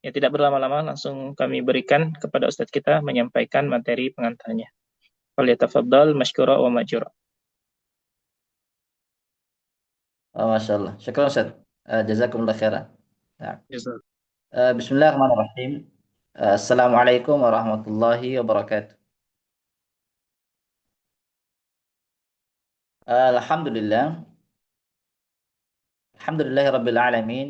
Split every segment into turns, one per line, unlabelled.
Ya, tidak berlama-lama, langsung kami berikan kepada Ustadz kita menyampaikan materi pengantarnya. Falyatafaddal mashkura wa majura.
Oh, Masya Allah. Syukur Ustaz. Jazakumullah khairan. Nah,
Jazak.
Bismillahirrahmanirrahim. Assalamualaikum warahmatullahi wabarakatuh. Alhamdulillah. Alhamdulillahi Rabbil Alamin.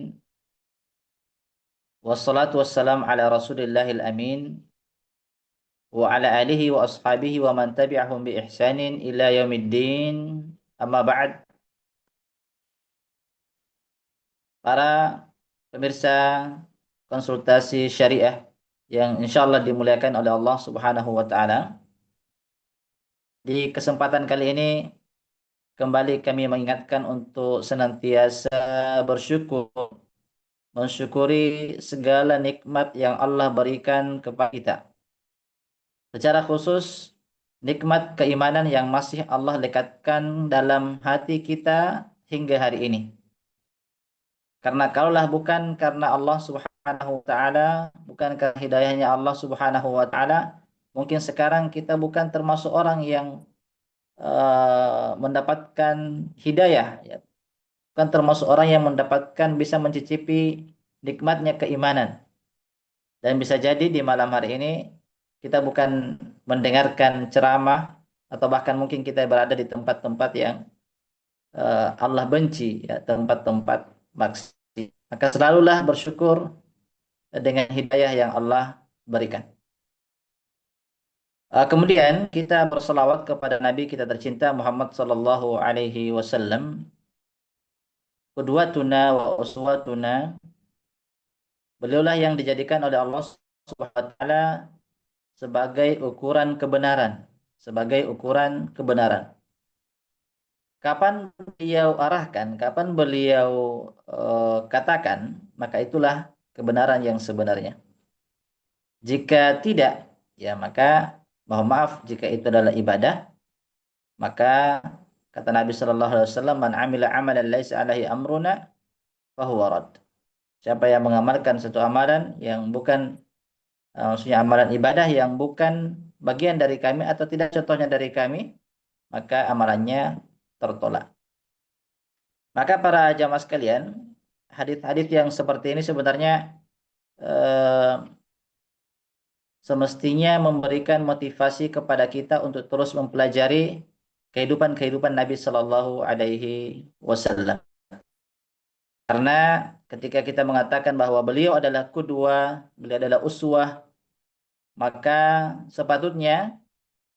Wassalatu wassalam ala rasulillahil amin. Wa ala alihi wa ashabihi wa man tabi'ahum bi ihsanin ila yaumiddin. Amma ba'd. Para pemirsa konsultasi syariah yang insya Allah dimuliakan oleh Allah Subhanahu wa Ta'ala. Di kesempatan kali ini kembali kami mengingatkan untuk senantiasa bersyukur, mensyukuri segala nikmat yang Allah berikan kepada kita. Secara khusus, nikmat keimanan yang masih Allah lekatkan dalam hati kita hingga hari ini. Karena kalaulah bukan karena Allah Subhanahu wa taala, bukan karena hidayahnya Allah Subhanahu wa taala, mungkin sekarang kita bukan termasuk orang yang mendapatkan hidayah, ya. Bukan termasuk orang yang mendapatkan bisa mencicipi nikmatnya keimanan. Dan bisa jadi di malam hari ini kita bukan mendengarkan ceramah atau bahkan mungkin kita berada di tempat-tempat yang Allah benci, ya, tempat-tempat maksiat. Maka selalulah bersyukur dengan hidayah yang Allah berikan. Kemudian kita berselawat kepada Nabi kita tercinta Muhammad sallallahu alaihi wasallam, qudwatuna wa uswatuna. Beliaulah yang dijadikan oleh Allah Subhanahu wa taala sebagai ukuran kebenaran, sebagai ukuran kebenaran. Kapan beliau arahkan, kapan beliau katakan, maka itulah kebenaran yang sebenarnya. Jika tidak, ya maka mohon maaf jika itu adalah ibadah, maka kata Nabi Shallallahu Alaihi Wasallam, "Man amila amalan laisa alaihi amruna, fahuwa rad." Siapa yang mengamalkan satu amalan yang bukan maksudnya amalan ibadah yang bukan bagian dari kami atau tidak contohnya dari kami, maka amalannya tertolak. Maka para jamaah sekalian, hadis-hadis yang seperti ini sebenarnya eh, semestinya memberikan motivasi kepada kita untuk terus mempelajari kehidupan-kehidupan Nabi Shallallahu Alaihi Wasallam. Karena ketika kita mengatakan bahwa beliau adalah kudwa, beliau adalah uswah, maka sepatutnya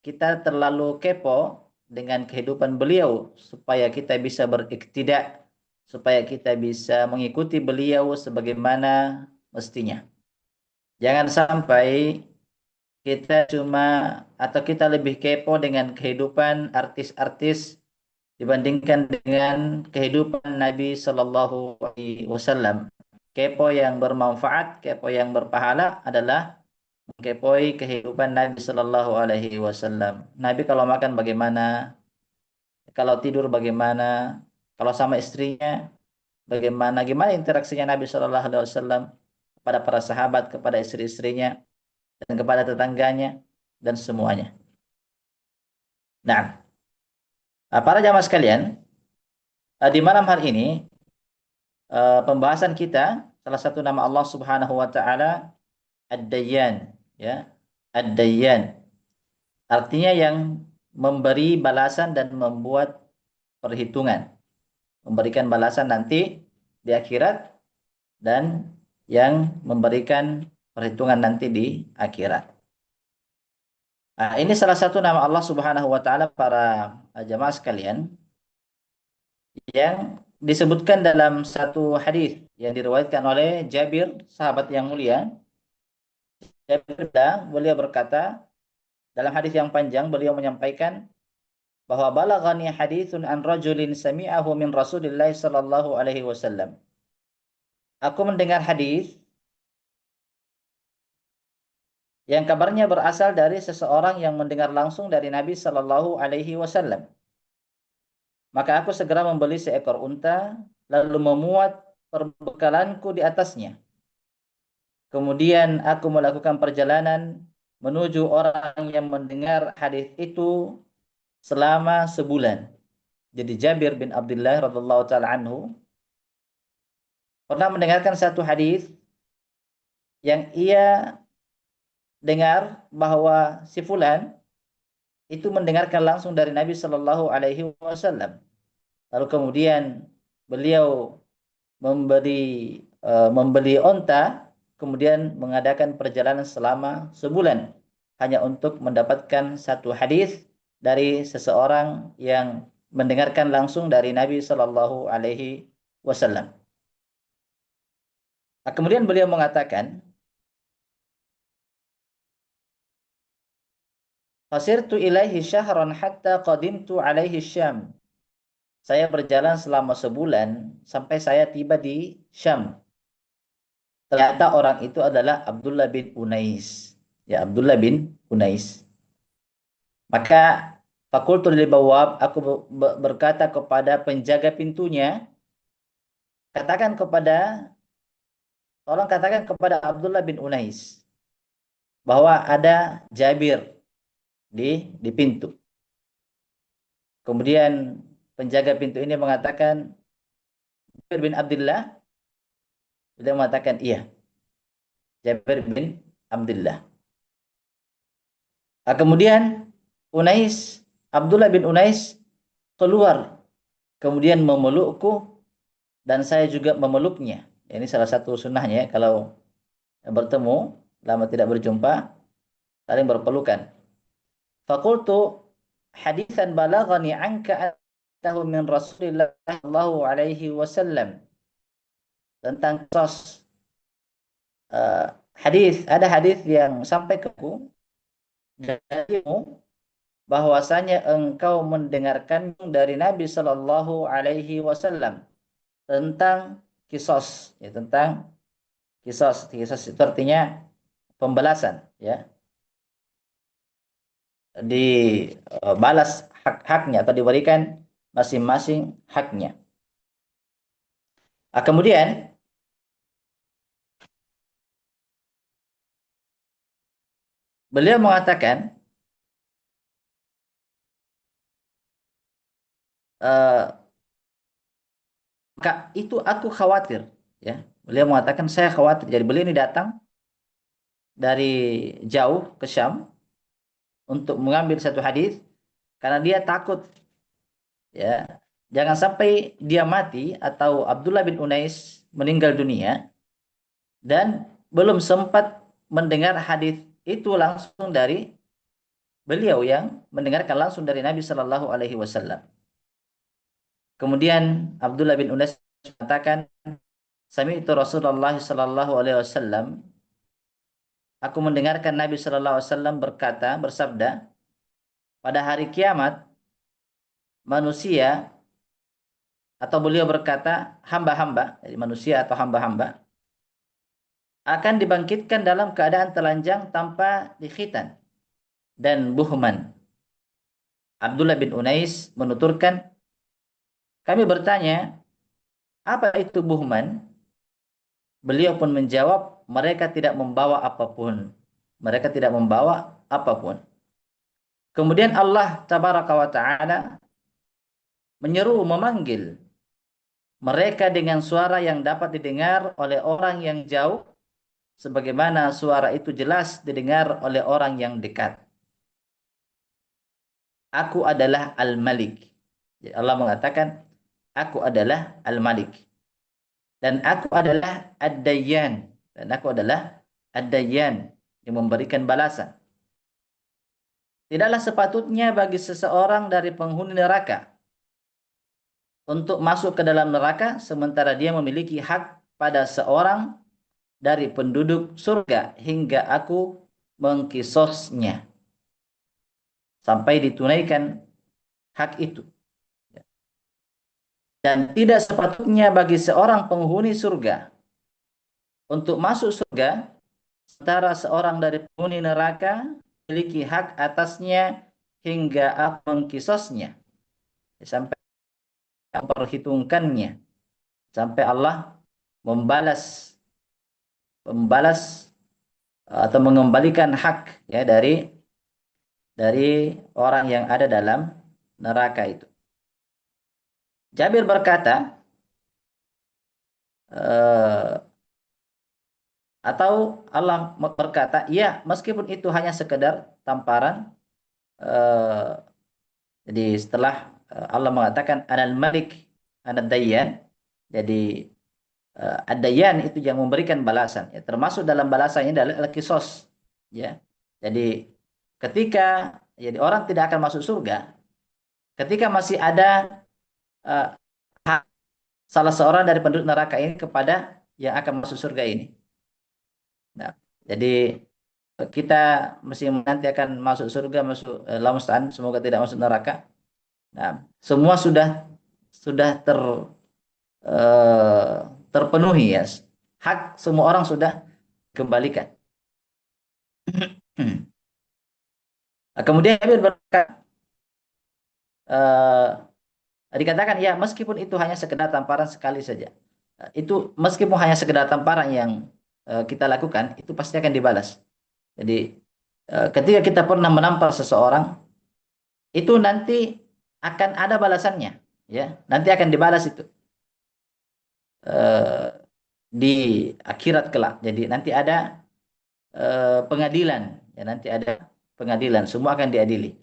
kita terlalu kepo dengan kehidupan beliau supaya kita bisa beriktidak, supaya kita bisa mengikuti beliau sebagaimana mestinya. Jangan sampai kita kita lebih kepo dengan kehidupan artis-artis dibandingkan dengan kehidupan Nabi Shallallahu Alaihi Wasallam. Kepo yang bermanfaat, kepo yang berpahala adalah mengkepoi kehidupan Nabi Shallallahu Alaihi Wasallam. Nabi kalau makan bagaimana, kalau tidur bagaimana, kalau sama istrinya bagaimana, gimana interaksinya Nabi Shallallahu Alaihi Wasallam kepada para sahabat, kepada istri-istrinya, dan kepada tetangganya, dan semuanya. Nah, para jamaah sekalian, di malam hari ini pembahasan kita salah satu nama Allah Subhanahu wa taala Ad-Dayyan, ya. Ad-Dayyan artinya yang memberi balasan dan membuat perhitungan, memberikan balasan nanti di akhirat dan yang memberikan perhitungan nanti di akhirat. Nah, ini salah satu nama Allah Subhanahu wa taala para jamaah sekalian yang disebutkan dalam satu hadis yang diriwayatkan oleh Jabir, sahabat yang mulia. Jabir beliau berkata, dalam hadis yang panjang beliau menyampaikan bahwa balaghani haditsun an rajulin sami'ahu min Rasulillah sallallahu alaihi wasallam. Aku mendengar hadis yang kabarnya berasal dari seseorang yang mendengar langsung dari Nabi sallallahu alaihi wasallam. Maka aku segera membeli seekor unta lalu memuat perbekalanku di atasnya. Kemudian aku melakukan perjalanan menuju orang yang mendengar hadis itu selama sebulan. Jadi Jabir bin Abdullah radhiyallahu taala anhu pernah mendengarkan satu hadis yang ia dengar bahwa si fulan itu mendengarkan langsung dari Nabi Shallallahu Alaihi Wasallam. Lalu kemudian beliau membeli onta, kemudian mengadakan perjalanan selama sebulan hanya untuk mendapatkan satu hadis dari seseorang yang mendengarkan langsung dari Nabi Shallallahu Alaihi Wasallam. Nah, kemudian beliau mengatakan, "Fasirtu ilaihi syahran hatta qadimtu alaihi Syam." Saya berjalan selama sebulan sampai saya tiba di Syam. Ternyata orang itu adalah Abdullah bin Unais. Ya, Abdullah bin Unais. Maka fakultu lil bawab, aku berkata kepada penjaga pintunya, tolong katakan kepada Abdullah bin Unais bahwa ada Jabir di pintu. Kemudian penjaga pintu ini mengatakan, Jabir bin Abdullah. Dia mengatakan iya, Jabir bin Abdullah. Nah, kemudian Abdullah bin Unais keluar, kemudian memelukku dan saya juga memeluknya. Ini salah satu sunnahnya ya, kalau bertemu lama tidak berjumpa saling berpelukan. Fakultu haditsan balaghani anka antahu min Rasulillah sallallahu alaihi wasallam, tentang ada hadis yang sampai ke aku darimu bahwasanya engkau mendengarkan dari Nabi Shallallahu Alaihi Wasallam tentang tentang kisos itu artinya pembalasan, ya, dibalas hak-haknya atau diberikan masing-masing haknya. Nah, kemudian beliau mengatakan, maka itu aku khawatir, ya. Beliau mengatakan saya khawatir. Jadi beliau ini datang dari jauh ke Syam untuk mengambil satu hadis karena dia takut, ya, jangan sampai dia mati atau Abdullah bin Unais meninggal dunia dan belum sempat mendengar hadis itu langsung dari beliau yang mendengarkan langsung dari Nabi Shallallahu Alaihi Wasallam. Kemudian Abdullah bin Unais mengatakan, Sami'tu Rasulullah Shallallahu Alaihi Wasallam, aku mendengarkan Nabi Shallallahu Alaihi Wasallam bersabda, pada hari kiamat manusia, atau beliau berkata hamba-hamba, jadi manusia atau hamba-hamba akan dibangkitkan dalam keadaan telanjang tanpa dikhitan dan buhman. Abdullah bin Unais menuturkan, kami bertanya, apa itu buhman? Beliau pun menjawab, mereka tidak membawa apapun. Mereka tidak membawa apapun. Kemudian Allah Tabaraka wa Ta'ala memanggil mereka dengan suara yang dapat didengar oleh orang yang jauh, sebagaimana suara itu jelas didengar oleh orang yang dekat. Aku adalah Al-Malik. Jadi Allah mengatakan, aku adalah Al-Malik. Dan aku adalah Ad-Dayyan. Dan aku adalah Ad-Dayyan yang memberikan balasan. Tidaklah sepatutnya bagi seseorang dari penghuni neraka untuk masuk ke dalam neraka sementara dia memiliki hak pada seorang dari penduduk surga hingga aku mengkisosnya sampai ditunaikan hak itu. Dan tidak sepatutnya bagi seorang penghuni surga untuk masuk surga sementara seorang dari penghuni neraka memiliki hak atasnya hingga aku mengkisosnya, sampai memperhitungkannya, sampai Allah membalas atau mengembalikan hak ya dari orang yang ada dalam neraka itu. Jabir berkata, eh, atau Allah berkata, ya meskipun itu hanya sekedar tamparan, eh, jadi setelah Allah mengatakan anal malik anad dayyan, jadi ad-dayyan itu yang memberikan balasan, ya, termasuk dalam balasannya adalah al-qisas, ya. Jadi ketika jadi orang tidak akan masuk surga ketika masih ada eh, salah seorang dari penduduk neraka ini kepada yang akan masuk surga ini. Nah, jadi kita mesti nanti akan masuk surga, masuk Allahumma musta'an, semoga tidak masuk neraka. Nah, semua sudah eh, terpenuhi ya. Hak semua orang sudah kembalikan. Nah, kemudian Habib berkata, eh, dikatakan ya meskipun itu hanya sekedar tamparan sekali saja. Itu meskipun hanya sekedar tamparan yang kita lakukan, itu pasti akan dibalas. Jadi ketika kita pernah menampar seseorang, itu nanti akan ada balasannya, ya. Nanti akan dibalas itu eh, di akhirat kelak. Jadi nanti ada pengadilan, ya nanti ada pengadilan, semua akan diadili.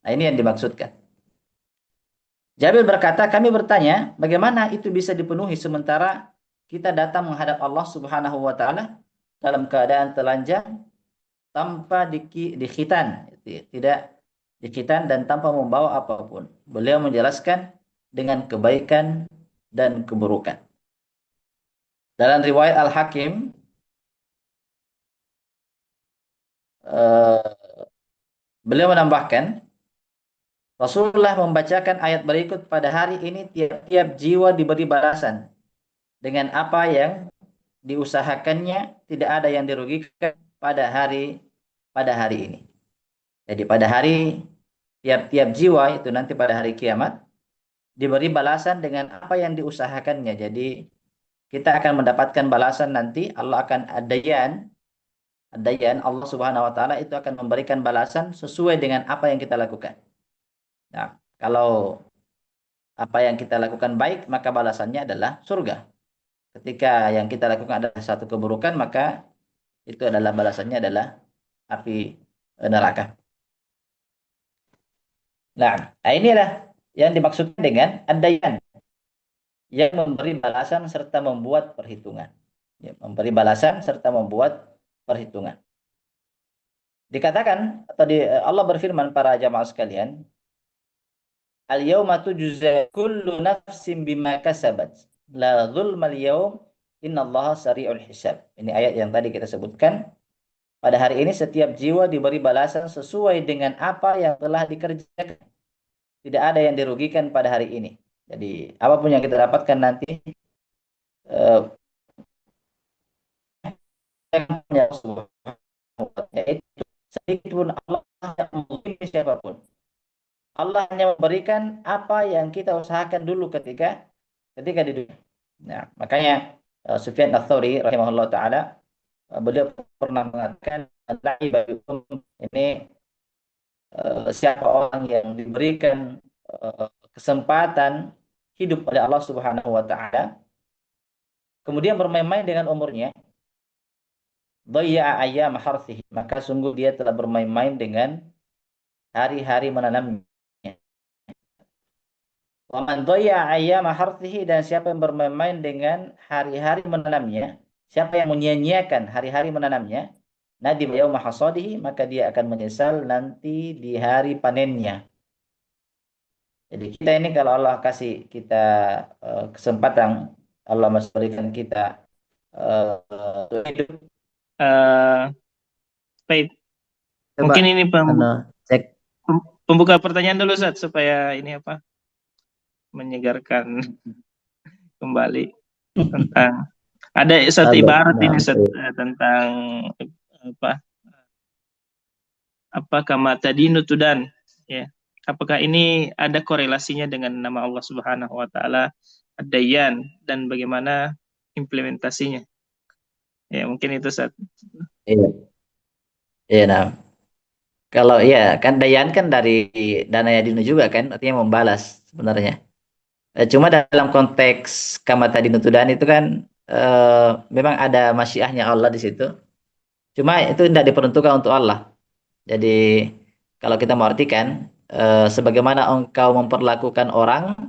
Nah, ini yang dimaksudkan. Jabir berkata, kami bertanya, bagaimana itu bisa dipenuhi sementara kita datang menghadap Allah Subhanahu wa taala dalam keadaan telanjang tanpa dikhitan, tidak dikhitan dan tanpa membawa apapun. Beliau menjelaskan dengan kebaikan dan keburukan. Dalam riwayat Al-Hakim, eh, beliau menambahkan, Rasulullah membacakan ayat berikut, pada hari ini tiap-tiap jiwa diberi balasan dengan apa yang diusahakannya, tidak ada yang dirugikan pada hari ini. Jadi pada hari tiap-tiap jiwa itu nanti pada hari kiamat diberi balasan dengan apa yang diusahakannya. Jadi kita akan mendapatkan balasan nanti. Allah akan adayan Allah Subhanahu wa taala itu akan memberikan balasan sesuai dengan apa yang kita lakukan. Nah, kalau apa yang kita lakukan baik, maka balasannya adalah surga. Ketika yang kita lakukan adalah satu keburukan, maka itu adalah balasannya adalah api neraka. Nah, inilah yang dimaksudkan dengan adayan, yang memberi balasan serta membuat perhitungan. Ya, memberi balasan serta membuat perhitungan. Dikatakan atau Allah berfirman, para jamaah sekalian, al-yauma tujza kullu nafsin bima kasabat. La zulmal yaum innallaha sari'ul hisab. Ini ayat yang tadi kita sebutkan. Pada hari ini setiap jiwa diberi balasan sesuai dengan apa yang telah dikerjakan. Tidak ada yang dirugikan pada hari ini. Jadi apapun yang kita dapatkan nanti eh, yaitu sedikit pun Allah tidak memiliki siapapun. Allah hanya memberikan apa yang kita usahakan dulu ketika di dunia. Nah, makanya Sufyan Ats-Tsauri rahimahullah taala, beliau pernah mengatakan, ini siapa orang yang diberikan kesempatan hidup oleh Allah Subhanahu wa taala kemudian bermain-main dengan umurnya, dhayya'a ayyam harthihi, maka sungguh dia telah bermain-main dengan hari-hari menanamnya. Wa man dhayya'a ayyam harthihi, dan siapa yang bermain-main dengan hari-hari menanamnya, siapa yang menyia-nyiakan hari-hari menanamnya, nadim yauma hasadihi, maka dia akan menyesal nanti di hari panennya. Jadi kita ini kalau Allah kasih kita kesempatan, Allah masih berikan kita hidup.
Baik,
Coba
mungkin ini
cek.
pembuka pertanyaan dulu, Ustaz, supaya ini apa, menyegarkan kembali tentang ada satu ibarat ini, Ustaz, tentang apa kama tadinu tudan, ya. Apakah ini ada korelasinya dengan nama Allah Subhanahu wa taala Ad-Dayyan, dan bagaimana implementasinya? Ya, mungkin itu, Ustaz.
Iya. Iya, nah. Kalau iya kan dayan kan dari dana yadinu juga kan, artinya membalas sebenarnya. Cuma dalam konteks kama tadi nutudan itu kan memang ada masyiahnya Allah di situ. Cuma itu tidak diperuntukkan untuk Allah. Jadi kalau kita mau artikan sebagaimana engkau memperlakukan orang,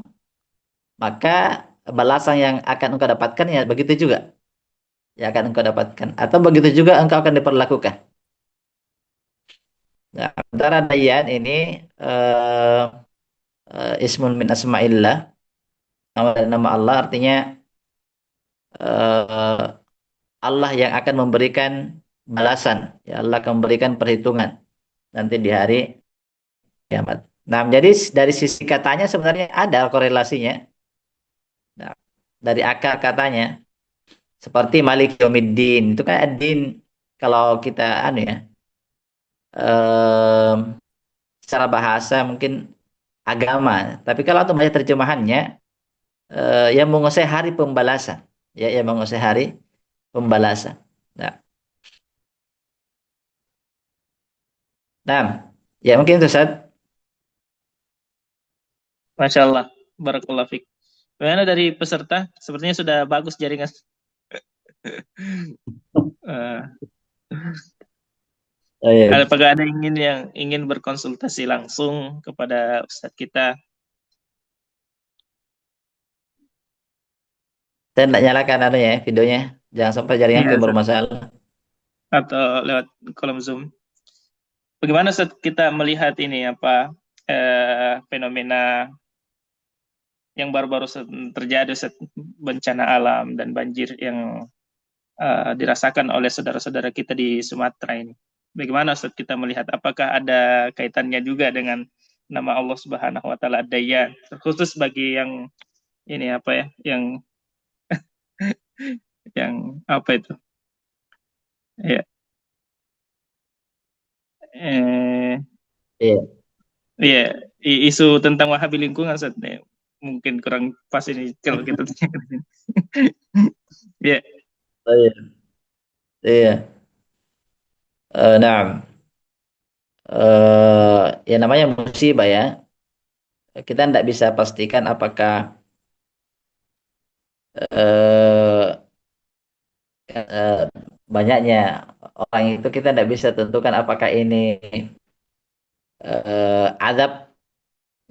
maka balasan yang akan engkau dapatkan ya begitu juga yang akan engkau dapatkan. Atau begitu juga engkau akan diperlakukan. Nah, antara dayan ini eh, ismun min asma'illah, nama dari nama Allah artinya eh, Allah yang akan memberikan balasan. Ya, Allah akan memberikan perhitungan nanti di hari kiamat. Nah, jadi dari sisi katanya sebenarnya ada korelasinya. Nah, dari akar katanya seperti Malik Yaumiddin itu kan ad-din kalau kita anu ya em, secara bahasa mungkin agama. Tapi kalau untuk baca terjemahannya yang menguasai hari pembalasan. Ya, yang menguasai hari pembalasan. Nah, nah, ya mungkin itu Ustaz.
Masya Allah, barakallah fiik. Bagaimana dari peserta? Sepertinya sudah bagus jaringan. Eh,
Oh, iya.
apakah ada yang ingin berkonsultasi langsung kepada Ustadz kita
Saya tidak nyalakan anu ya videonya. Jangan sampai jaringan
iya,
ke
Ustadz,
bermasalah.
atau lewat kolom Zoom? Bagaimana Ustadz kita melihat ini apa fenomena yang baru-baru terjadi, Ustadz, bencana alam dan banjir yang dirasakan oleh saudara-saudara kita di Sumatera ini? Bagaimana Ustadz kita melihat apakah ada kaitannya juga dengan nama Allah Subhanahu wa taala Ad-Dayyan, khusus bagi yang ini apa ya, yang apa itu? Ya, eh
Iya.
iya, isu tentang Wahabi lingkungan Ustadz, mungkin kurang pas ini kalau kita tanyakan di sini. Ya,
Oh, iya. Iya. Nah, ya namanya musibah ya. Kita tidak bisa pastikan apakah eh, eh, banyaknya orang itu kita tidak bisa tentukan apakah ini azab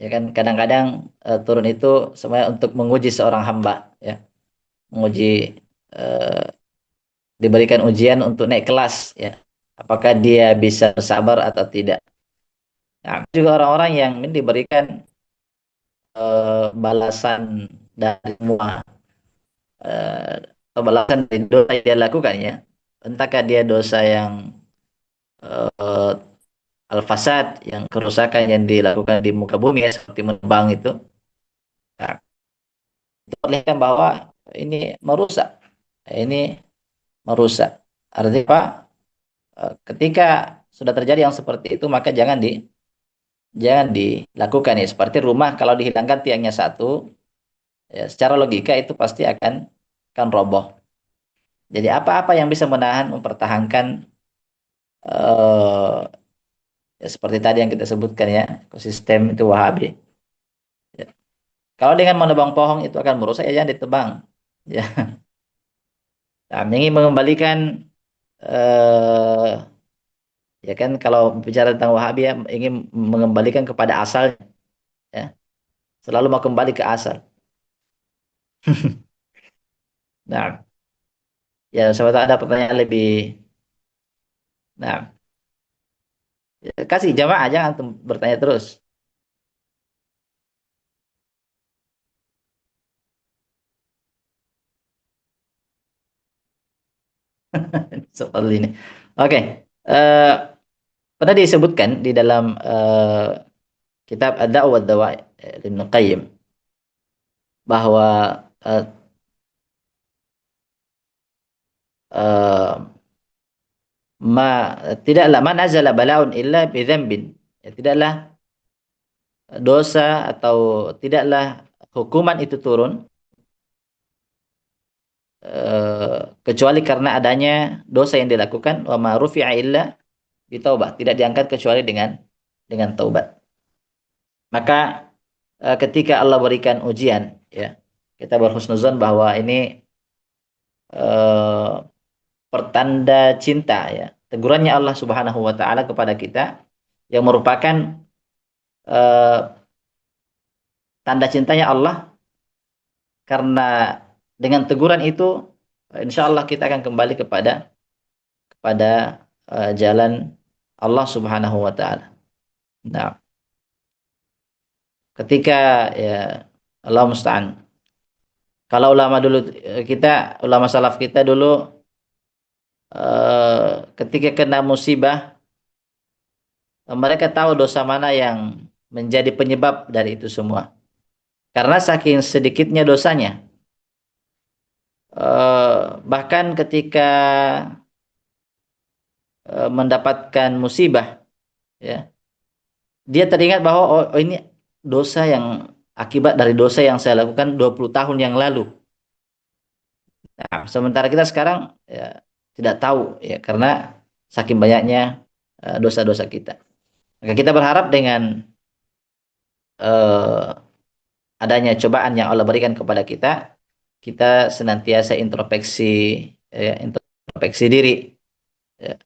ya kan kadang-kadang turun itu sebenarnya untuk menguji seorang hamba ya menguji eh, diberikan ujian untuk naik kelas ya apakah dia bisa bersabar atau tidak. Nah, juga orang-orang yang ini diberikan balasan dari semua balasan dari dosa yang dia lakukan ya entahkah dia dosa yang eh, al-fasad yang kerusakan yang dilakukan di muka bumi ya seperti menebang itu. Nah, itu perlihatkan bahwa ini merusak. Ini merusak. Artinya apa? Ketika sudah terjadi yang seperti itu maka jangan dilakukan ya. Seperti rumah kalau dihilangkan tiangnya satu, ya secara logika itu pasti akan roboh. Jadi apa-apa yang bisa menahan, mempertahankan eh, ya seperti tadi yang kita sebutkan ya, ekosistem itu Wahabi. Ya. Kalau dengan menebang pohon itu akan merusak ya jangan ditebang. Ya, nah, ingin mengembalikan eh, ya kan kalau bicara tentang Wahabi ya ingin mengembalikan kepada asal ya. Selalu mau kembali ke asal. Nah, ya siapa tahu ada pertanyaan lebih. Nah, ya, kasih jamaah jangan bertanya terus. Seperti ini. Oke, eh, pernah disebutkan di dalam kitab Ad-Da'wah Dawa Ibnu Qayyim bahwa eh, eh, ma tidaklah man nazala balaun illa bi dzambin. Ya, tidaklah dosa atau tidaklah hukuman itu turun kecuali karena adanya dosa yang dilakukan wa ma rufi'a illa bitaubat, tidak diangkat kecuali dengan taubat. Maka ketika Allah berikan ujian, ya, kita berhusnuzon bahwa ini eh, pertanda cinta, ya, tegurannya Allah Subhanahu wa taala kepada kita yang merupakan eh, tanda cintanya Allah, karena dengan teguran itu insya Allah kita akan kembali kepada jalan Allah Subhanahu wa taala. Nah, ketika, ya, Allah musta'an. Kalau ulama dulu, ulama salaf kita dulu ketika kena musibah, mereka tahu dosa mana yang menjadi penyebab dari itu semua. Karena saking sedikitnya dosanya, bahkan ketika mendapatkan musibah, ya, dia teringat bahwa oh ini dosa yang akibat dari dosa yang saya lakukan 20 tahun yang lalu. Nah, sementara kita sekarang, ya, tidak tahu, ya, karena saking banyaknya dosa-dosa kita. Maka kita berharap dengan eh, adanya cobaan yang Allah berikan kepada kita, kita senantiasa introspeksi, ya, introspeksi diri. Ya,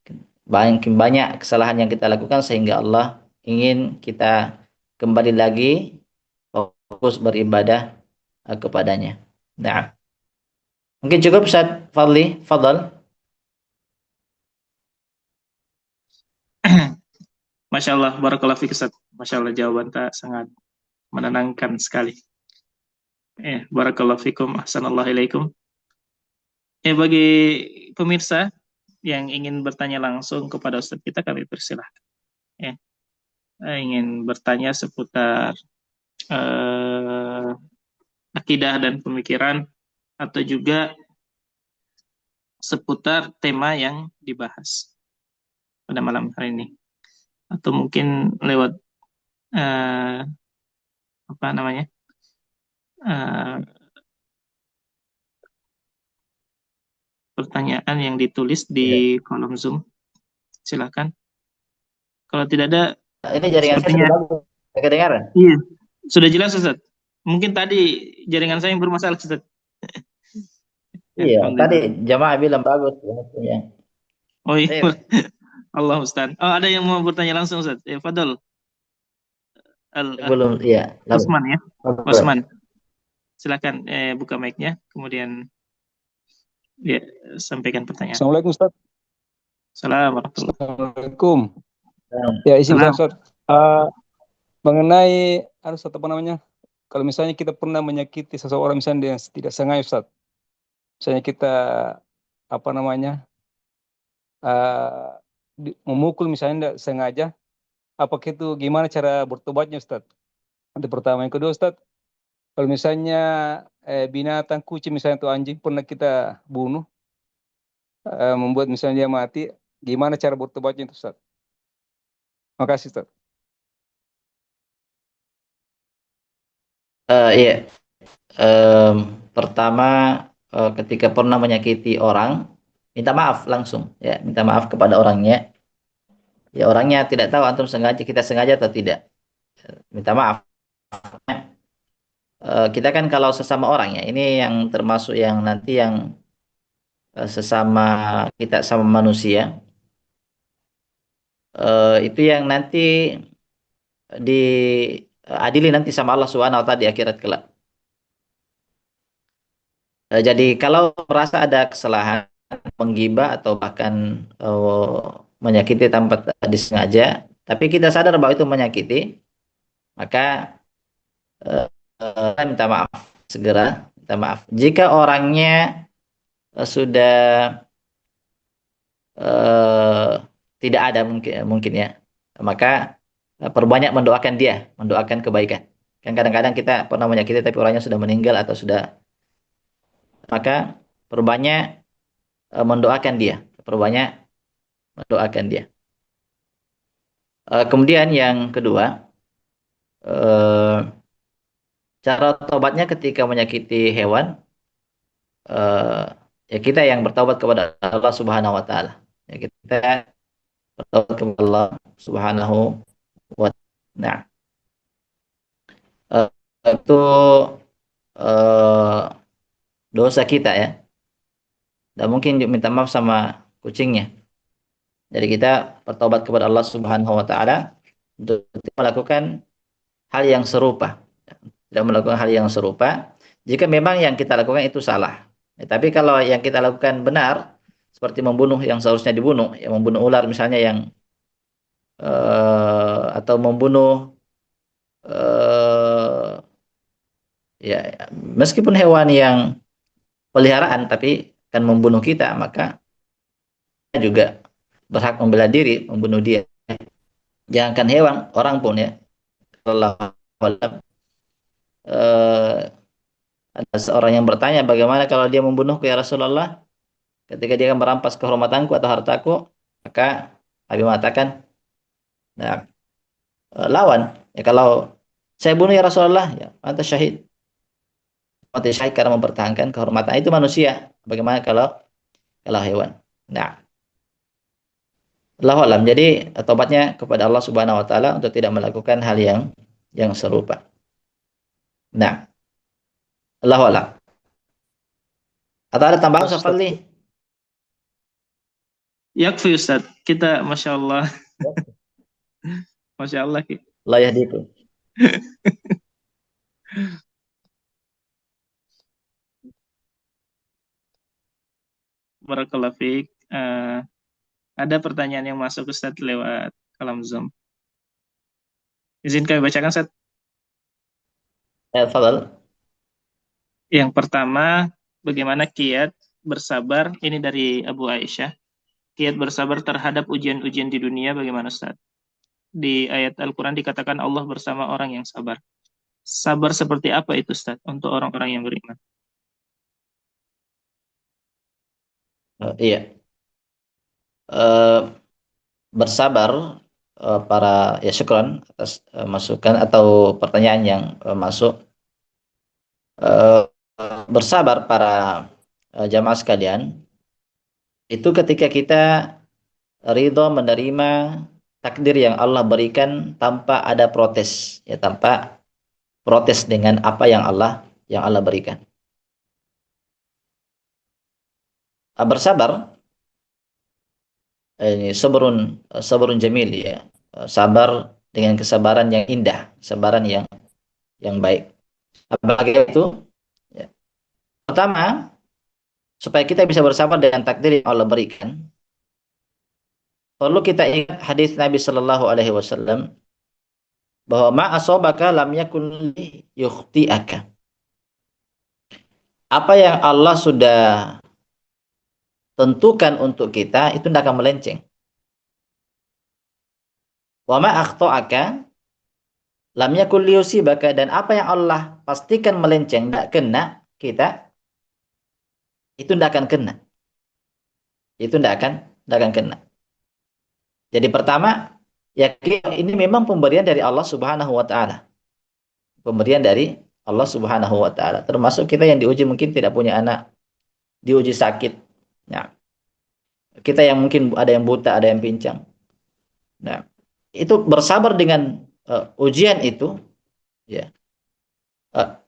makin banyak kesalahan yang kita lakukan sehingga Allah ingin kita kembali lagi fokus beribadah kepadanya. Nah, mungkin cukup Ustaz Fadli, Fadal.
Masya Allah, barakallahu fiik Ustaz. Masya Allah, jawaban tak sangat menenangkan sekali. Barakallahu fikum, ahsanallahu ilaikum. Bagi pemirsa yang ingin bertanya langsung kepada Ustaz kita, kami persilahkan. Ya, ingin bertanya seputar akidah dan pemikiran, atau juga seputar tema yang dibahas pada malam hari ini, atau mungkin lewat apa namanya eh, pertanyaan yang ditulis
Ya.
di kolom Zoom. Silakan. Kalau tidak ada,
Ini jaringan saya
sepertinya
sudah bagus. Saya kedengaran.
iya, sudah jelas Ustaz. Mungkin tadi jaringan saya yang bermasalah Ustaz.
Iya, tadi
Alhamdulillah.
jamaah bilang bagus. Ya.
Oh iya,
Baik.
Allah Ustaz. Oh, ada yang mau bertanya langsung Ustaz. Fadol.
Belum, iya.
Usman ya.
Bagus.
Usman. Silakan buka mic-nya, kemudian ya, sampaikan pertanyaan.
Assalamualaikum Ustaz.
Assalamualaikum.
Assalamualaikum. Ya, izin
Salam.
Ustaz. Mengenai Ustaz, apa namanya? Kalau misalnya kita pernah menyakiti seseorang misalnya yang tidak sengaja Ustaz. Misalnya kita apa namanya? Memukul misalnya tidak sengaja, apakah itu gimana cara bertobatnya Ustaz? Itu pertama. Yang kedua Ustaz, kalau misalnya binatang kucing misalnya atau anjing pernah kita bunuh, membuat misalnya dia mati, gimana cara bertobatnya itu Ustaz? Makasih Ustaz.
Iya. Em, Pertama, ketika pernah menyakiti orang, minta maaf langsung, ya, minta maaf kepada orangnya. Ya, orangnya tidak tahu antum sengaja, kita sengaja atau tidak. Minta maaf. Kita kan kalau sesama orang, ya, ini yang termasuk yang nanti yang sesama kita sama manusia, itu yang nanti diadili nanti sama Allah Subhanahu wa taala di akhirat kelak. Jadi kalau merasa ada kesalahan, menggibah atau bahkan menyakiti tanpa disengaja, tapi kita sadar bahwa itu menyakiti, maka minta maaf, segera minta maaf. Jika orangnya sudah eh, tidak ada, mungkin ya, maka perbanyak mendoakan dia, mendoakan kebaikan. Kan kadang-kadang kita pernah menyakiti tapi orangnya sudah meninggal atau sudah, maka perbanyak mendoakan dia, perbanyak mendoakan dia. Kemudian yang kedua, eh, cara tobatnya ketika menyakiti hewan, ya kita yang bertobat kepada Allah Subhanahu wa taala. Ya, kita kepada Allah Subhanahu wa Ta'ala. Nah, itu eh, dosa kita ya. Dan mungkin minta maaf sama kucingnya. Jadi kita bertobat kepada Allah Subhanahu wa Ta'ala untuk melakukan hal yang serupa. Tidak melakukan hal yang serupa jika memang yang kita lakukan itu salah. Tapi kalau yang kita lakukan benar, seperti membunuh yang seharusnya dibunuh, yang membunuh ular misalnya yang atau membunuh eh, ya meskipun hewan yang peliharaan tapi kan membunuh kita, maka kita juga berhak membela diri membunuh dia. Jangankan hewan, orang pun ya. Sallallahu alaihi wasallam, ada seorang yang bertanya, bagaimana kalau dia membunuhku ya Rasulullah, ketika dia akan merampas kehormatanku atau hartaku, maka Nabi mengatakan, nah, lawan. Ya kalau saya bunuh ya Rasulullah, ya anta syahid. Mati syahid karena mempertahankan kehormatan. Itu manusia. Bagaimana kalau hewan? Nah, Allahu alam. Jadi tobatnya kepada Allah Subhanahu wa taala untuk tidak melakukan hal yang serupa. Nah, Allahu alam. Atau ada tambahan Ustaz Fadli?
Yakfi Ustaz, kita Masya Allah. Masya Allah.
La yahdikum.
Barakallahu fiik. Ada pertanyaan yang masuk Ustaz lewat kalam Zoom. Izin kami bacakan Ustaz.
Fadal.
Yang pertama, bagaimana kiat bersabar? Ini dari Abu Aisyah. Kiat bersabar terhadap ujian-ujian di dunia bagaimana Ustaz? Di ayat Al-Quran dikatakan Allah bersama orang yang sabar. Sabar seperti apa itu Ustaz untuk orang-orang yang beriman?
Iya. Bersabar para ya syukran atas masukan atau pertanyaan yang masuk. Bersabar para jamaah sekalian itu ketika kita ridho menerima takdir yang Allah berikan tanpa ada protes, ya tanpa protes dengan apa yang Allah berikan. Bersabar ini sabrun jamil ya. Sabar dengan kesabaran yang indah, kesabaran yang baik. Apalagi itu ya. Pertama, supaya kita bisa bersabar dengan takdir yang Allah berikan, perlu kita ingat hadis Nabi Shallallahu Alaihi Wasallam bahwa ma asobaka lam yakun yukhti'aka. Apa yang Allah sudah tentukan untuk kita itu tidak akan melenceng. Wa ma akhta'aka lam yakun liyusibaka, dan apa yang Allah pastikan melenceng tidak kena kita, itu tidak akan kena. Itu tidak akan kena. Jadi pertama, yakin ini memang pemberian dari Allah Subhanahu wa taala. Pemberian dari Allah Subhanahu wa taala. Termasuk kita yang diuji mungkin tidak punya anak, diuji sakit. Nah, kita yang mungkin ada yang buta, ada yang pincang. Nah, itu bersabar dengan ujian itu, ya.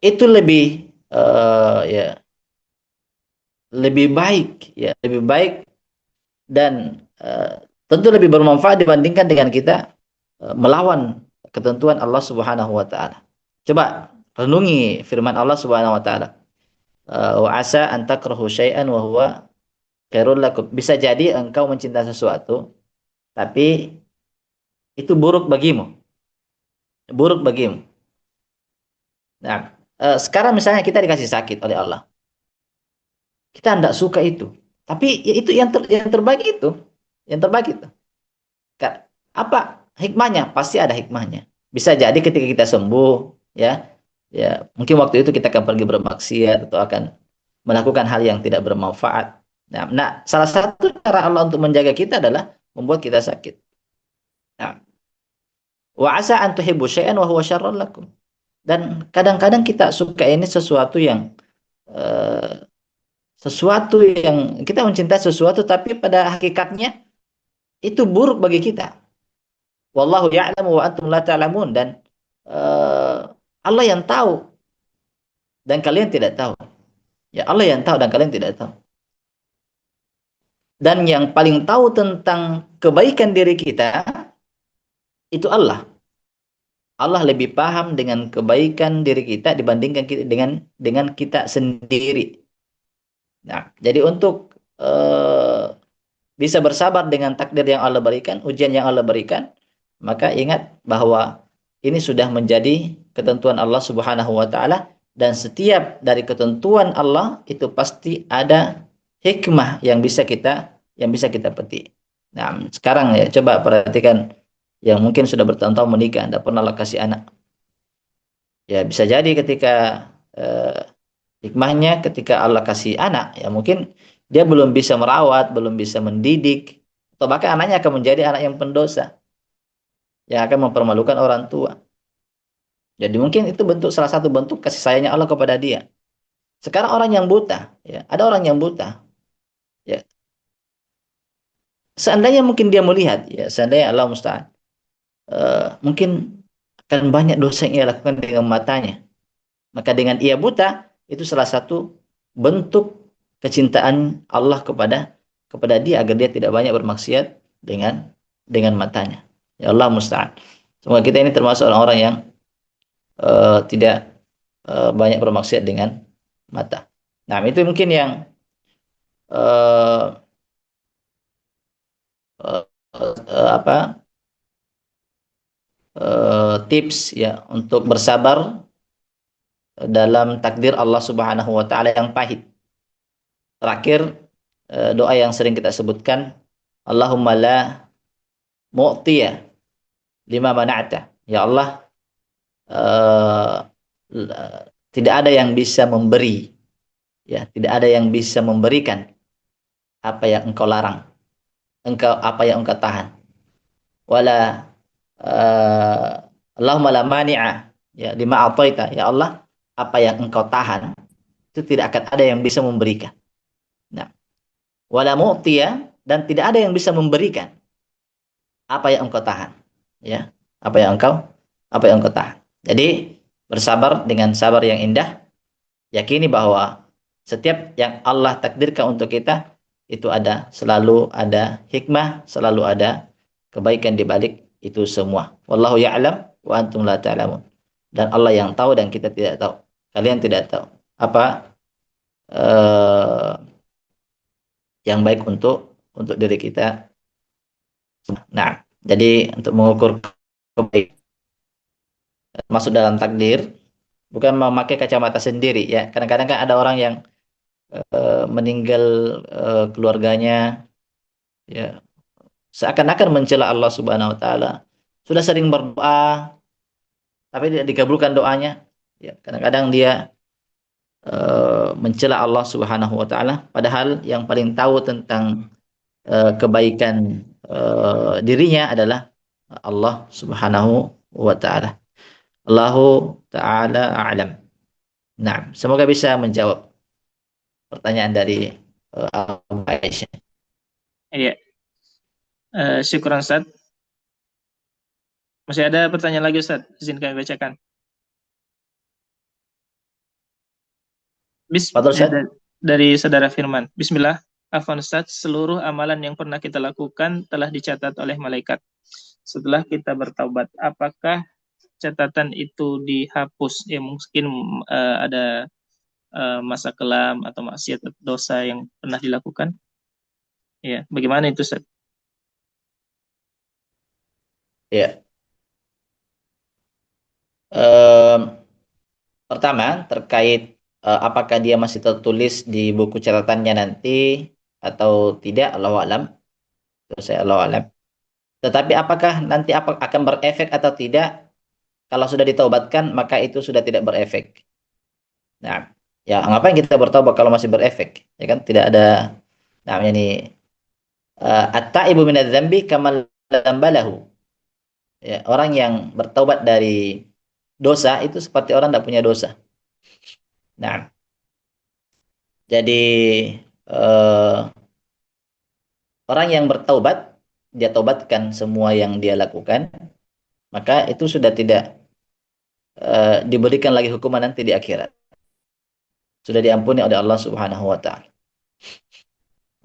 Itu lebih ya lebih baik, ya lebih baik dan tentu lebih bermanfaat dibandingkan dengan kita melawan ketentuan Allah Subhanahu wa taala. Coba renungi firman Allah Subhanahu wa taala. Wa asa an takrahu syai'an wa huwa khairul lakum. Bisa jadi engkau mencintai sesuatu tapi itu buruk bagimu. Buruk bagimu. Nah, sekarang misalnya kita dikasih sakit oleh Allah. Kita tidak suka itu. Tapi ya itu yang terbaik itu. Yang terbaik itu. Apa hikmahnya? Pasti ada hikmahnya. Bisa jadi ketika kita sembuh, ya mungkin waktu itu kita akan pergi bermaksiat atau akan melakukan hal yang tidak bermanfaat. Nah, salah satu cara Allah untuk menjaga kita adalah membuat kita sakit. Nah, wa asa an tuhibbu syai'an wa huwa syarrun lakum. Dan kadang-kadang kita suka ini sesuatu yang kita mencintai sesuatu tapi pada hakikatnya itu buruk bagi kita. Wallahu ya'lamu wa antum la ta'lamun, dan Allah yang tahu dan kalian tidak tahu. Ya, Allah yang tahu dan kalian tidak tahu. Dan yang paling tahu tentang kebaikan diri kita itu Allah. Allah lebih paham dengan kebaikan diri kita dibandingkan kita dengan kita sendiri. Nah, jadi untuk bisa bersabar dengan takdir yang Allah berikan, ujian yang Allah berikan, maka ingat bahwa ini sudah menjadi ketentuan Allah Subhanahu wa taala, dan setiap dari ketentuan Allah itu pasti ada hikmah yang bisa kita petik. Nah, sekarang ya coba perhatikan yang mungkin sudah bertahun-tahun menikah, tidak pernah kasih anak. Ya, bisa jadi ketika eh, hikmahnya ketika Allah kasih anak, ya mungkin dia belum bisa merawat, belum bisa mendidik, atau bahkan anaknya akan menjadi anak yang pendosa, yang akan mempermalukan orang tua. Jadi mungkin itu salah satu bentuk kasih sayangnya Allah kepada dia. Sekarang orang yang buta, ya, ada orang yang buta, ya. Seandainya mungkin dia melihat, ya, seandainya Allah musta'an, mungkin akan banyak dosa yang ia lakukan dengan matanya. Maka dengan ia buta, itu salah satu bentuk kecintaan Allah kepada dia agar dia tidak banyak bermaksiat dengan matanya. Ya Allah musta'an. Semoga kita ini termasuk orang-orang yang tidak banyak bermaksiat dengan mata. Nah, itu mungkin yang uh, uh, apa tips ya untuk bersabar dalam takdir Allah Subhanahu wa taala yang pahit. Terakhir, doa yang sering kita sebutkan, Allahumma la mu'tiya lima mana'ta. Ya Allah, uh, tidak ada yang bisa memberi, ya, tidak ada yang bisa memberikan apa yang engkau larang, apa yang engkau tahan. Wala Allahumma la mani'a ya lima ataita. Ya Allah, apa yang engkau tahan itu tidak akan ada yang bisa memberikan. Nah, wala mu'tiya, dan tidak ada yang bisa memberikan apa yang engkau tahan. Ya, apa yang engkau tahan. Jadi bersabar dengan sabar yang indah, yakini bahwa setiap yang Allah takdirkan untuk kita itu selalu ada hikmah, selalu ada kebaikan di balik itu semua. Wallahu ya'lam wa antum la ta'lamun. Dan Allah yang tahu dan kita tidak tahu. Kalian tidak tahu apa yang baik untuk diri kita. Nah, jadi untuk mengukur kebaikan masuk dalam takdir bukan memakai kacamata sendiri, ya. Kadang-kadang kan ada orang yang meninggal keluarganya, ya, seakan-akan mencela Allah Subhanahu wa taala. Sudah sering berdoa tapi tidak dikabulkan doanya. Ya, kadang-kadang dia mencela Allah Subhanahu wa taala, padahal yang paling tahu tentang kebaikan dirinya adalah Allah Subhanahu wa taala. Allahu taala a'lam. Nah, semoga bisa menjawab pertanyaan dari Abu Aisyah.
Iya, syukuran Ustaz. Masih ada pertanyaan lagi Ustaz? Izin kami bacakan.
Fadhol, Ustaz.
Dari Saudara Firman. Bismillah. Afwan Ustaz, seluruh amalan yang pernah kita lakukan telah dicatat oleh malaikat. Setelah kita bertaubat, apakah catatan itu dihapus? Ya mungkin ada masa kelam atau maksiat atau dosa yang pernah dilakukan. Ya, bagaimana itu Ustaz?
Ya. Pertama, terkait apakah dia masih tertulis di buku catatannya nanti atau tidak, Allahu alam. Itu saya Allahu alam. Tetapi apakah nanti akan berefek atau tidak? Kalau sudah ditaubatkan, maka itu sudah tidak berefek. Nah, ya ngapain kita bertaubat kalau masih berefek? Ya kan, tidak ada namanya ini at-taibu minadz-dzambi kamal lambalahu. Ya, orang yang bertaubat dari dosa itu seperti orang tidak punya dosa. Nah, jadi orang yang bertaubat dia tobatkan semua yang dia lakukan, maka itu sudah tidak diberikan lagi hukuman nanti di akhirat. Sudah diampuni oleh Allah Subhanahu wa taala.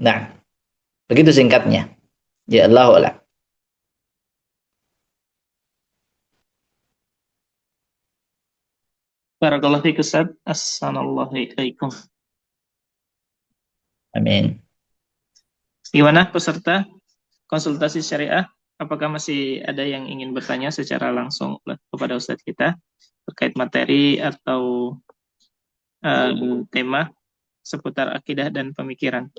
Nah, begitu singkatnya. Ya Allah.
Barakallahu fiik Ustaz. Assalamualaikum.
Amin.
Gimana peserta konsultasi syariah? Apakah masih ada yang ingin bertanya secara langsung kepada Ustadz kita terkait materi atau tema seputar akidah dan pemikiran?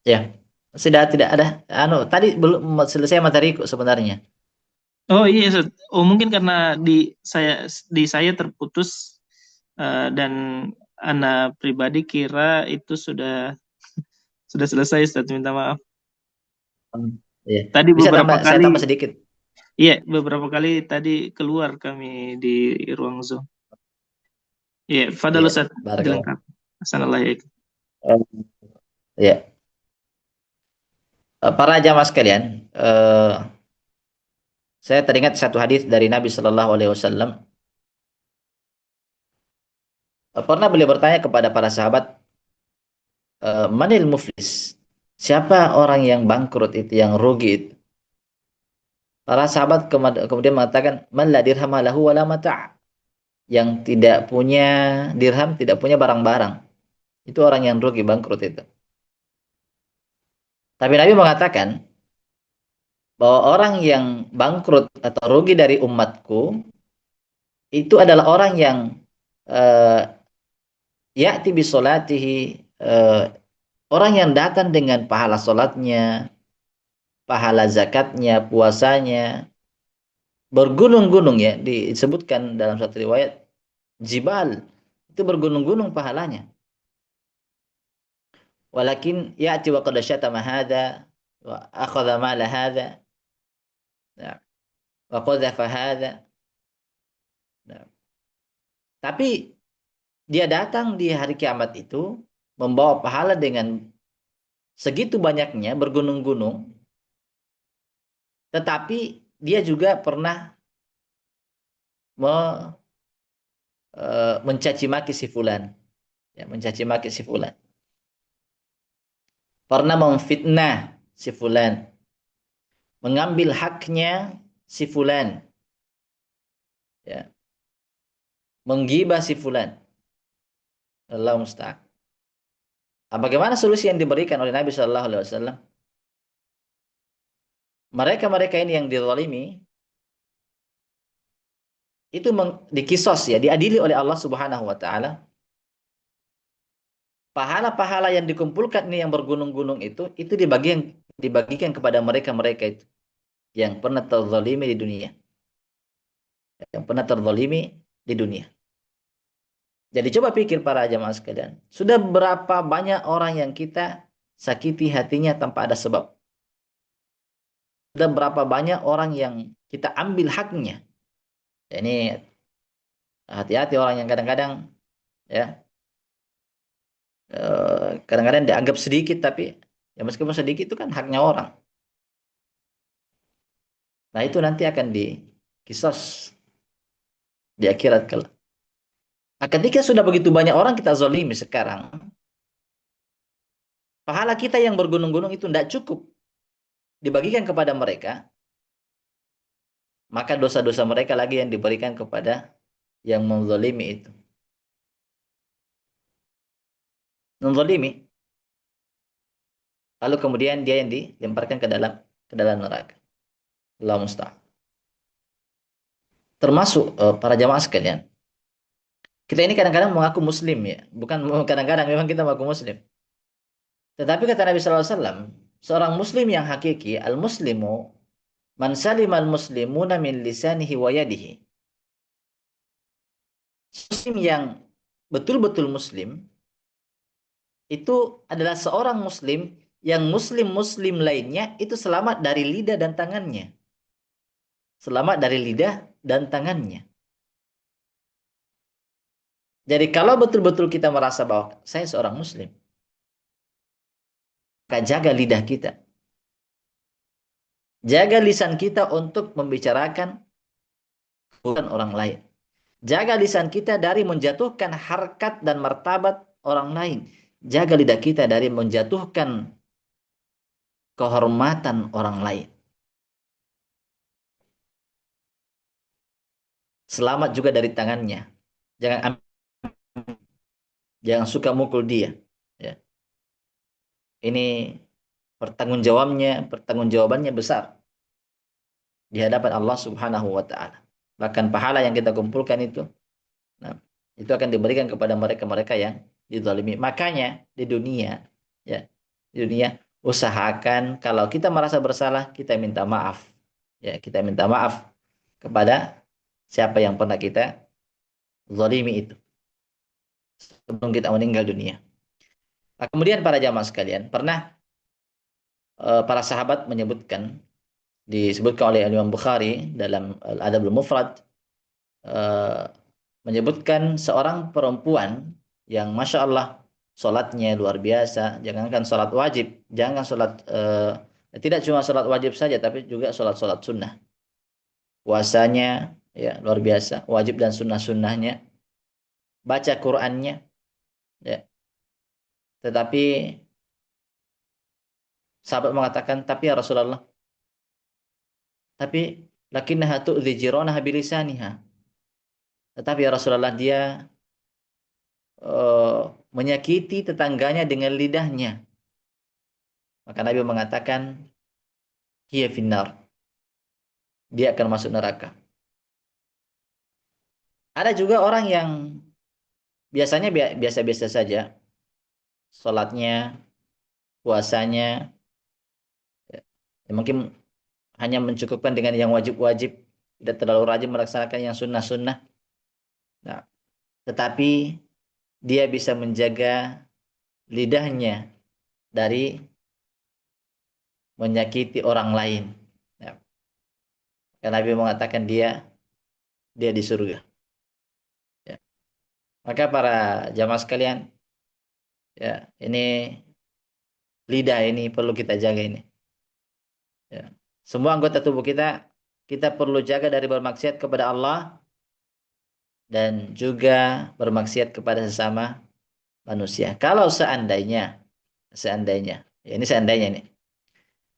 Ya, sudah tidak ada. Tadi belum selesai materiku sebenarnya.
Oh iya, Ustaz. Oh mungkin karena di saya terputus dan Ana pribadi kira itu sudah selesai, Ustaz. Minta maaf.
Iya.
Tadi
Bisa
beberapa
tambah, saya
kali,
tambah sedikit.
iya beberapa kali tadi keluar kami di ruang Zoom. Iya, Fadal
Iya,
Ustaz,
barakallah.
dilengkapi. Assalamualaikum.
Ya, para jamaah sekalian, saya teringat satu hadis dari Nabi Shallallahu Alaihi Wasallam. Pernah beliau bertanya kepada para sahabat, manil muflis? Siapa orang yang bangkrut itu, yang rugi itu? Para sahabat kemudian mengatakan, man la dirham lahu wala mata'. Yang tidak punya dirham, tidak punya barang-barang. Itu orang yang rugi, bangkrut itu. Tapi Nabi mengatakan bahwa orang yang bangkrut atau rugi dari umatku itu adalah orang yang ya'ti bi sholatihi, orang yang datang dengan pahala salatnya, pahala zakatnya, puasanya, bergunung-gunung, ya, disebutkan dalam satu riwayat jibal, itu bergunung-gunung pahalanya. Walakin ya'ti wa qad syatama hadza wa akhadha mala hadza wa qadhafa hadza. Tapi dia datang di hari kiamat itu membawa pahala dengan segitu banyaknya, bergunung-gunung, tetapi dia juga pernah mencaci maki si fulan, ya, mencaci maki si fulan, pernah memfitnah si fulan, mengambil haknya si fulan, ya, menggibah si fulan. Allah musta'an. Bagaimana solusi yang diberikan oleh Nabi Shallallahu Alaihi Wasallam? Mereka ini yang dizalimi itu dikisos, ya, diadili oleh Allah Subhanahu Wa Taala. Pahala-pahala yang dikumpulkan ini yang bergunung-gunung itu dibagikan kepada mereka itu yang pernah terzalimi di dunia, Jadi coba pikir para jamaah sekalian, sudah berapa banyak orang yang kita sakiti hatinya tanpa ada sebab? Sudah berapa banyak orang yang kita ambil haknya? Ini hati-hati orang yang kadang-kadang, ya, kadang-kadang dianggap sedikit, tapi ya meskipun sedikit itu kan haknya orang. Nah itu nanti akan dikisos di akhirat kelak. Nah, ketika sudah begitu banyak orang kita zalimi sekarang, pahala kita yang bergunung-gunung itu tidak cukup dibagikan kepada mereka, maka dosa-dosa mereka lagi yang diberikan kepada yang menzalimi itu. Menzalimi. Lalu kemudian dia yang dilemparkan ke dalam neraka. Allah musta'an. Termasuk para jamaah sekalian. Kita ini kadang-kadang mengaku muslim, ya. Bukan kadang-kadang, memang kita mengaku muslim. Tetapi kata Nabi SAW, seorang muslim yang hakiki, al-muslimu man salimal muslimuna min lisanihi wa yadihi. Muslim yang betul-betul muslim itu adalah seorang muslim yang muslim-muslim lainnya itu selamat dari lidah dan tangannya. Selamat dari lidah dan tangannya. Jadi kalau betul-betul kita merasa bahwa saya seorang muslim, maka jaga lidah kita. Jaga lisan kita untuk membicarakan bukan orang lain. Jaga lisan kita dari menjatuhkan harkat dan martabat orang lain. Jaga lidah kita dari menjatuhkan kehormatan orang lain. Selamat juga dari tangannya. Jangan suka mukul dia. Ya. Ini pertanggungjawabannya besar di hadapan Allah Subhanahu wa taala. Bahkan pahala yang kita kumpulkan itu, nah, itu akan diberikan kepada mereka-mereka yang dizalimi. Makanya di dunia, ya, di dunia usahakan kalau kita merasa bersalah, kita minta maaf. Ya, kita minta maaf kepada siapa yang pernah kita zalimi itu sebelum kita meninggal dunia. Nah, kemudian para jamaah sekalian, pernah para sahabat disebutkan oleh Imam Bukhari dalam Al-Adabul Mufrad, eh, menyebutkan seorang perempuan yang masya Allah sholatnya luar biasa. Jangankan sholat wajib, jangan sholat tidak cuma sholat wajib saja, tapi juga sholat sunnah. Puasanya ya luar biasa, wajib dan sunnah-sunnahnya. Baca Qur'annya, ya. Tetapi sahabat mengatakan, tapi ya Rasulullah, tapi lakinnaha tu'dzi jiranaha bilisaniha. Tetapi ya Rasulullah, dia menyakiti tetangganya dengan lidahnya. Maka Nabi mengatakan, hiya finnar. Dia akan masuk neraka. Ada juga orang yang biasanya biasa-biasa saja. Salatnya, puasanya, ya, mungkin hanya mencukupkan dengan yang wajib-wajib. Tidak terlalu rajin melaksanakan yang sunnah-sunnah. Nah, tetapi dia bisa menjaga lidahnya dari menyakiti orang lain. Ya. Karena Nabi mengatakan dia di surga. Ya. Maka para jamaah sekalian, ya ini lidah ini perlu kita jaga ini. Ya. Semua anggota tubuh kita perlu jaga dari bermaksiat kepada Allah dan juga bermaksiat kepada sesama manusia. Kalau seandainya, ya ini seandainya nih,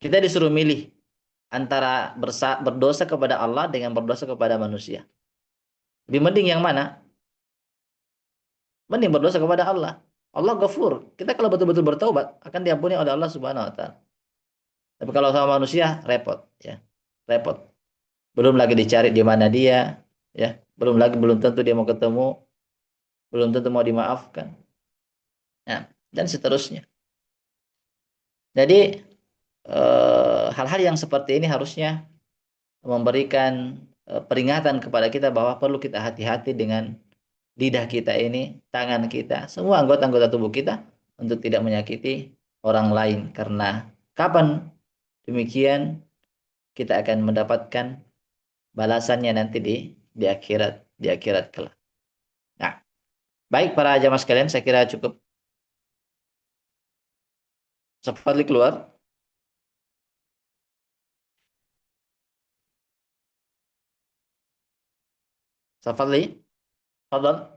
kita disuruh milih antara berdosa kepada Allah dengan berdosa kepada manusia. Lebih mending yang mana? Mending berdosa kepada Allah. Allah Ghafur. Kita kalau betul-betul bertaubat akan diampuni oleh Allah Subhanahu wa taala. Tapi kalau sama manusia repot, ya. Repot. Belum lagi dicari di mana dia, ya. Belum tentu dia mau ketemu, belum tentu mau dimaafkan. Nah, dan seterusnya. Jadi hal-hal yang seperti ini harusnya memberikan peringatan kepada kita bahwa perlu kita hati-hati dengan lidah kita ini, tangan kita, semua anggota-anggota tubuh kita untuk tidak menyakiti orang lain. Karena kapan demikian kita akan mendapatkan balasannya nanti di akhirat kelak. Nah, baik para jamaah sekalian, saya kira cukup. Safadli keluar. Safadli, fadal.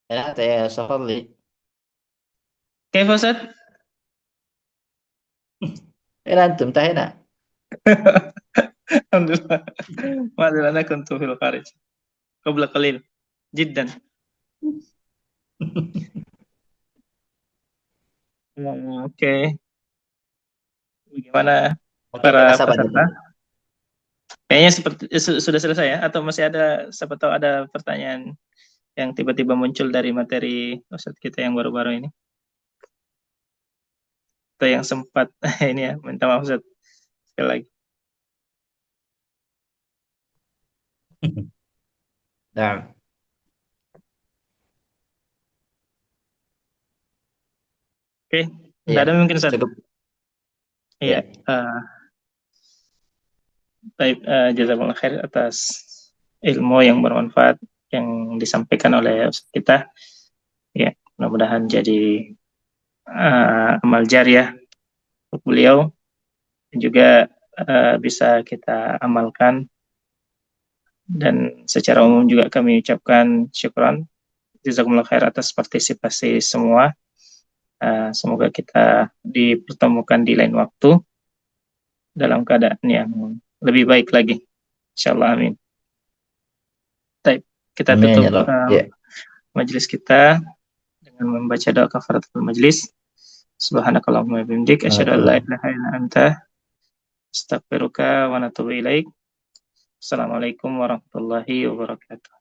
Ya, saya Safadli.
كيف أستاذ؟
أنتم انتهينا.
الحمد لله. معذرة أنا كنت في الخارج قبل قليل جدا. Oke, bagaimana
Oke, kita
para
sabar
peserta?
dulu.
Kayaknya seperti sudah selesai ya? Atau masih ada, siapa tahu ada pertanyaan yang tiba-tiba muncul dari materi Ustadz kita yang baru-baru ini? Atau yang sempat ini ya, minta maaf Ustadz sekali lagi.
Nah,
Oke, tidak
Iya,
ada mungkin Ustaz.
cukup.
Iya,
Ya.
baik, jazakallah khair atas ilmu yang bermanfaat yang disampaikan oleh Ustaz kita. Ya, mudah-mudahan jadi amal jariah untuk beliau dan juga bisa kita amalkan, dan secara umum juga kami ucapkan syukran jazakumullah khair atas partisipasi semua. Semoga kita dipertemukan di lain waktu dalam keadaan yang lebih baik lagi, insyaallah, amin. Baik, kita
Amin
tutup
ya Rabb. Ya.
majelis kita dengan membaca doa kafaratul majelis. Subhanakallahumma wa bihamdik asyhadu an la ilaha illa anta astaghfiruka wa atubu ilaik. Assalamualaikum warahmatullahi wabarakatuh.